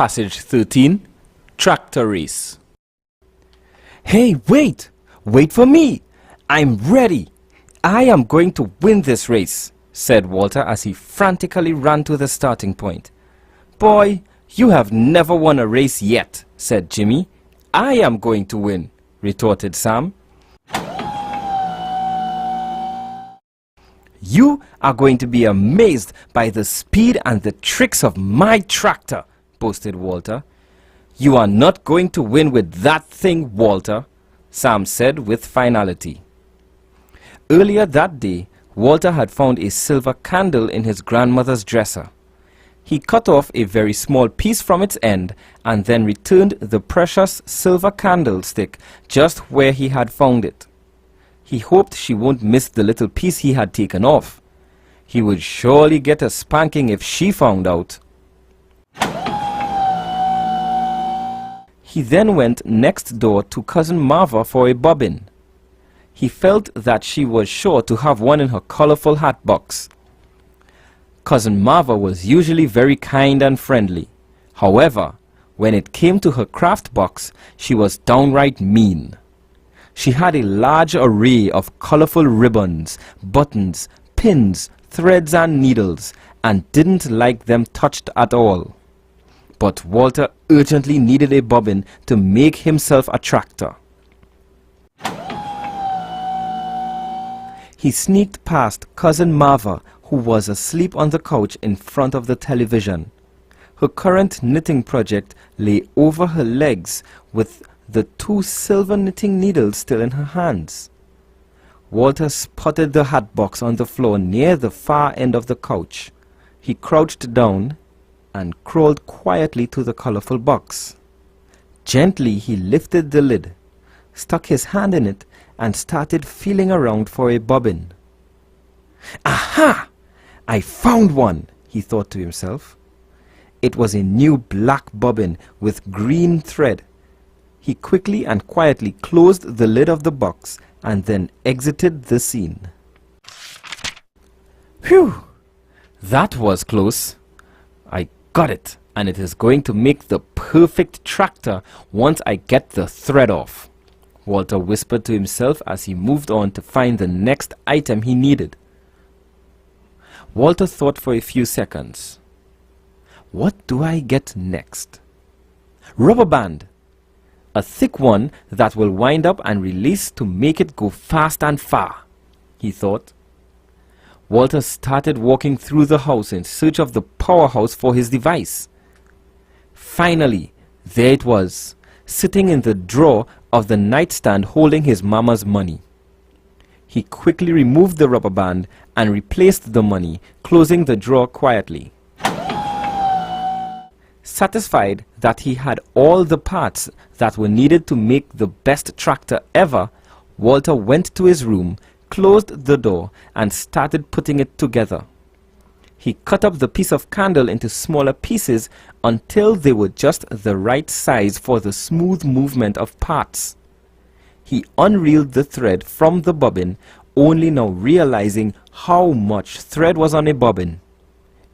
Passage 13, Tractor Race. Hey, wait! Wait for me! I'm ready! I am going to win this race, said Walter as he frantically ran to the starting point. Boy, you have never won a race yet, said Jimmy. I am going to win, retorted Sam. You are going to be amazed by the speed and the tricks of my tractor, boasted Walter. You are not going to win with that thing, Walter, Sam said with finality. Earlier that day, Walter had found a silver candle in his grandmother's dresser. He cut off a very small piece from its end and then returned the precious silver candlestick just where he had found it. He hoped she won't miss the little piece he had taken off. He would surely get a spanking if she found out. He then went next door to Cousin Marva for a bobbin. He felt that she was sure to have one in her colorful hat box. Cousin Marva was usually very kind and friendly. However, when it came to her craft box, she was downright mean. She had a large array of colorful ribbons, buttons, pins, threads and needles, and didn't like them touched at all. But Walter urgently needed a bobbin to make himself a tractor. He sneaked past Cousin Marva, who was asleep on the couch in front of the television. Her current knitting project lay over her legs with the 2 silver knitting needles still in her hands. Walter spotted the hat box on the floor near the far end of the couch. He crouched down and crawled quietly to the colorful box. Gently he lifted the lid, stuck his hand in it, and started feeling around for a bobbin. Aha! I found one, he thought to himself. It was a new black bobbin with green thread. He quickly and quietly closed the lid of the box and then exited the scene. Phew! That was close. I got it, and it is going to make the perfect tractor once I get the thread off, Walter whispered to himself as he moved on to find the next item he needed. Walter thought for a few seconds. What do I get next? Rubber band. A thick one that will wind up and release to make it go fast and far, he thought. Walter started walking through the house in search of the powerhouse for his device. Finally, there it was, sitting in the drawer of the nightstand holding his mama's money. He quickly removed the rubber band and replaced the money, closing the drawer quietly. Satisfied that he had all the parts that were needed to make the best tractor ever, Walter went to his room, closed the door, and started putting it together. He cut up the piece of candle into smaller pieces until they were just the right size for the smooth movement of parts. He unreeled the thread from the bobbin, only now realizing how much thread was on a bobbin.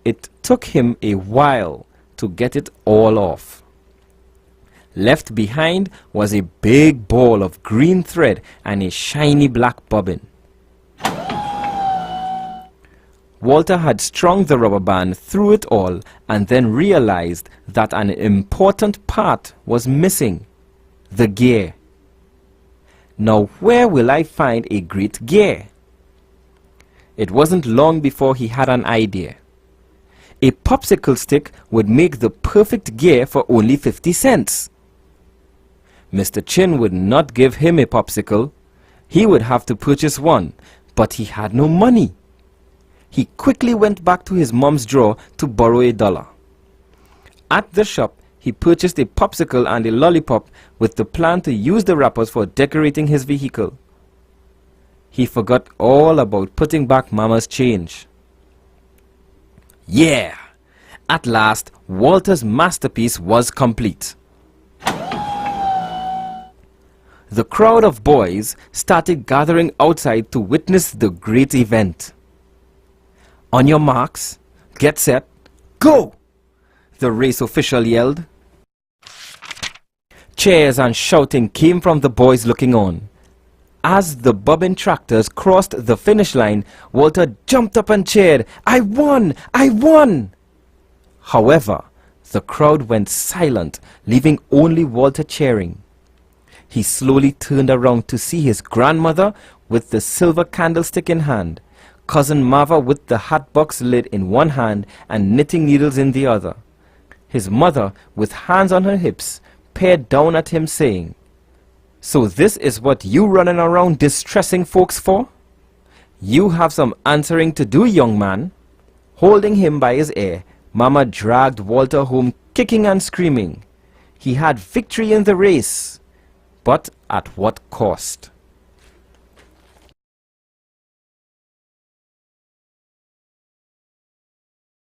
It took him a while to get it all off. Left behind was a big ball of green thread and a shiny black bobbin. Walter had strung the rubber band through it all and then realized that an important part was missing: the gear. Now where will I find a great gear? It wasn't long before he had an idea. A popsicle stick would make the perfect gear for only 50 cents. Mr. Chin would not give him a popsicle. He would have to purchase one, but he had no money. He quickly went back to his mom's drawer to borrow $1. At the shop, he purchased a popsicle and a lollipop with the plan to use the wrappers for decorating his vehicle. He forgot all about putting back Mama's change. Yeah! At last, Walter's masterpiece was complete. The crowd of boys started gathering outside to witness the great event. On your marks, get set, go! The race official yelled. Cheers and shouting came from the boys looking on. As the bobbing tractors crossed the finish line, Walter jumped up and cheered, "I won! I won!" However, the crowd went silent, leaving only Walter cheering. He slowly turned around to see his grandmother with the silver candlestick in hand, Cousin Marva with the hat box lid in one hand and knitting needles in the other. His mother, with hands on her hips, peered down at him saying, "So this is what you running around distressing folks for? You have some answering to do, young man." Holding him by his ear, Mama dragged Walter home kicking and screaming. He had victory in the race, but at what cost?